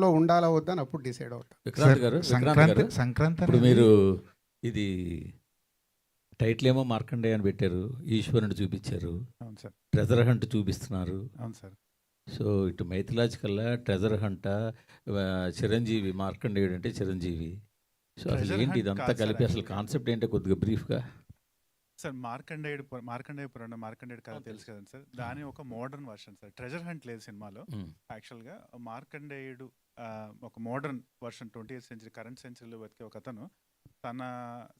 లో ఉండాలా వద్దా అని అప్పుడు డిసైడ్ అవుతా. సంక్రాంతి ఇప్పుడు మీరు ఇది టైటిల్ ఏమో మార్కండేయ అని పెట్టారు, ఈశ్వరుని చూపించారు. అవును సార్. ట్రెజర్ హంట్ చూపిస్తున్నారు. అవును సార్. సో ఇటు మైథలాజికల్లా ట్రెజర్ హంట, చిరంజీవి మార్కండేయుడు అంటే చిరంజీవి. సో అసలు ఏంటి ఇదంతా కలిపి అసలు కాన్సెప్ట్ ఏంటో కొద్దిగా బ్రీఫ్గా సార్. మార్కండేయ పురాణం, మార్కండేయుడు కథ తెలుసు కదండి సార్. దాని ఒక modern version sir. Treasure hunt లేదు సినిమాలో. యాక్చువల్గా మార్కండేయుడు ఒక modern version 20th century current సెంచరీలో బతికే ఒక అతను తన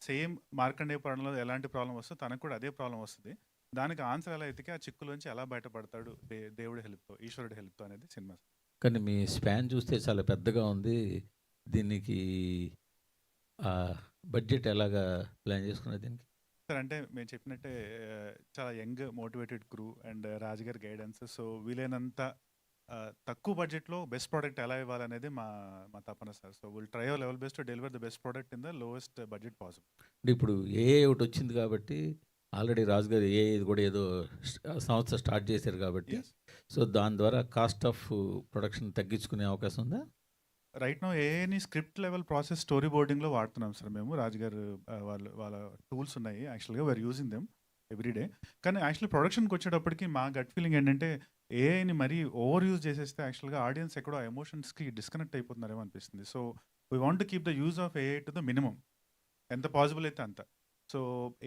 సేమ్ మార్కండేయ పురాణంలో ఎలాంటి ప్రాబ్లం వస్తుందో తనకు కూడా అదే ప్రాబ్లం వస్తుంది. దానికి ఆన్సర్ ఎలా ఎతికి ఆ చిక్కులోంచి ఎలా బయటపడతాడు దేవుడి హెల్ప్తో, ఈశ్వరుడి హెల్ప్తో అనేది సినిమా. కానీ మీ స్పాన్ చూస్తే చాలా పెద్దగా ఉంది. దీనికి బడ్జెట్ ఎలాగా ప్లాన్ చేసుకున్నది దీనికి సార్? అంటే మేము చెప్పినట్టే చాలా యంగ్ మోటివేటెడ్ క్రూ అండ్ రాజుగారి గైడెన్స్. సో వీలైనంత తక్కువ బడ్జెట్లో బెస్ట్ ప్రోడక్ట్ ఎలా ఇవ్వాలనేది మా మా తపన sir. So will try our level best to deliver the best product in the lowest budget possible. అంటే ఇప్పుడు ఒకటి వచ్చింది కాబట్టి ఆల్రెడీ రాజుగారు ఇది కూడా ఏదో సంస్థ స్టార్ట్ చేశారు కాబట్టి, సో దాని ద్వారా కాస్ట్ ఆఫ్ ప్రొడక్షన్ తగ్గించుకునే అవకాశం ఉందా? రైట్ నో ఏఎని స్క్రిప్ట్ లెవెల్ ప్రాసెస్ స్టోరీ బోర్డింగ్లో వాడుతున్నాం సార్ మేము. రాజుగారు వాళ్ళ టూల్స్ ఉన్నాయి యాక్చువల్గా, వీఆర్ యూజింగ్ దెమ్ ఎవ్రీడే. కానీ యాక్చువల్లీ ప్రొడక్షన్కి వచ్చేటప్పటికి మా గట్ ఫీలింగ్ ఏంటంటే ఏఐని మరీ ఓవర్ యూజ్ చేసేస్తే యాక్చువల్గా ఆడియన్స్ ఎక్కడో ఎమోషన్స్కి డిస్కనెక్ట్ అయిపోతున్నారేమో అనిపిస్తుంది. So we want to keep the use of AI to the minimum, ఎంత పాసిబుల్ అయితే అంత. సో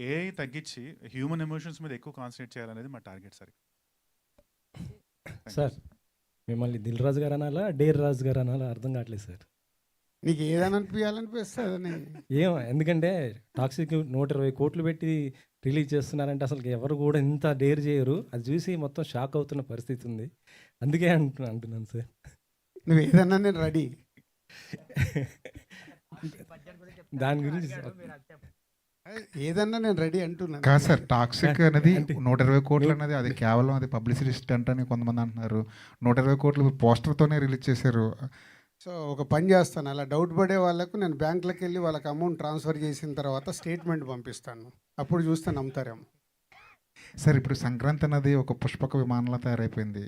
ఏఐ తగ్గించి హ్యూమన్ ఎమోషన్స్ మీద ఎక్కువ కాన్సన్ట్రేట్ చేయాలనేది మా టార్గెట్ సార్. సార్ మిమ్మల్ని దిల్ రాజు గారు అనాలా, డేర్ రాజు గారు అనాలా అర్థం కావట్లేదు సార్. నీకు ఏదైనా అనిపించాలనిపిస్తుంది. ఎందుకంటే టాక్సిక్ 120 కోట్లు పెట్టి రిలీజ్ చేస్తున్నారంటే అసలు ఎవరు కూడా ఇంత డేర్ చేయరు. అది చూసి మొత్తం షాక్ అవుతున్న పరిస్థితి ఉంది. అందుకే అంటున్నాను సార్. నువ్వు ఏదన్నా నేను రెడీ. దాని గురించి ఏదన్నా నేను రెడీ అంటున్నాను. కాదు సార్, టాక్సిక్ అనేది 120 కోట్లు అనేది అది కేవలం అది పబ్లిసిటీ స్టంట్ అని కొంతమంది అంటున్నారు. 120 కోట్లు పోస్టర్తోనే రిలీజ్ చేశారు. సో ఒక పని చేస్తాను, అలా డౌట్ పడే వాళ్ళకు నేను బ్యాంకులకు వెళ్ళి వాళ్ళకి అమౌంట్ ట్రాన్స్ఫర్ చేసిన తర్వాత స్టేట్మెంట్ పంపిస్తాను, అప్పుడు చూస్తే నమ్ముతారేమో. సార్ ఇప్పుడు సంక్రాంతి అనేది ఒక పుష్పక విమానంలో తయారైపోయింది.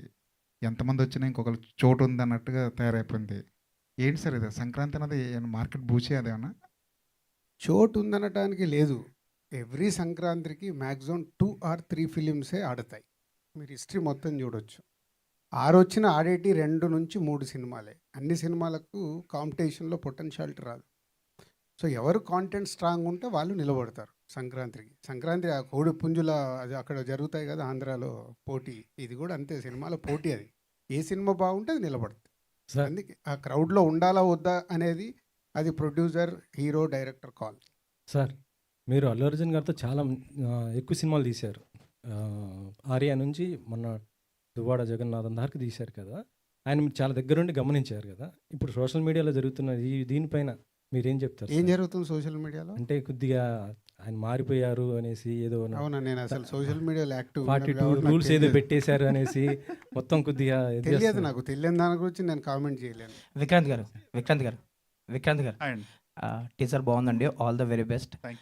ఎంతమంది వచ్చినా ఇంకొకరు చోటు ఉంది అన్నట్టుగా తయారైపోయింది. ఏంటి సార్ ఇది సంక్రాంతి అనేది మార్కెట్ బూచి అదేమన్నా? చోటు ఉందనటానికి లేదు. ఎవ్రీ సంక్రాంతికి మ్యాక్సిమం 2 or 3 ఫిలిమ్సే ఆడతాయి. మీరు హిస్టరీ మొత్తం చూడొచ్చు. 6 వచ్చిన ఆడేటి 2 నుంచి 3 సినిమాలే. అన్ని సినిమాలకు కాంపిటీషన్లో పొటెన్షియాలిటీ రాదు. సో ఎవరు కాంటెంట్ స్ట్రాంగ్ ఉంటే వాళ్ళు నిలబడతారు సంక్రాంతికి. సంక్రాంతి ఆ కోడి పుంజుల అది అక్కడ జరుగుతాయి కదా ఆంధ్రాలో పోటీ, ఇది కూడా అంతే, సినిమాలో పోటీ. అది ఏ సినిమా బాగుంటే అది నిలబడుతుంది. అందుకే ఆ క్రౌడ్లో ఉండాలా వద్దా అనేది అది producer, hero, director call. Sir మీరు అల్లు అర్జున్ గారితో చాలా ఎక్కువ సినిమాలు తీశారు. ఆర్యా నుంచి మొన్న దువ్వాడ జగన్నాథం దాకా తీశారు కదా. ఆయన మీరు చాలా దగ్గరుండి గమనించారు కదా. ఇప్పుడు సోషల్ మీడియాలో జరుగుతున్న దీనిపైన మీరేం చెప్తారు? ఏం జరుగుతుంది సోషల్ మీడియాలో? అంటే కొద్దిగా ఆయన మారిపోయారు అనేసి ఏదో. అవునా, నేను అసలు సోషల్ మీడియాలో యాక్టివ్ 42 రూల్స్ ఏదో పెట్టేశారు అనేసి మొత్తం కొద్దిగా తెలియదు. నాకు తెలియని దాని గురించి నేను కామెంట్ చేయలేను. విక్రాంత్ గారు టీజర్ బాగుందండి. All the very best. Thank you.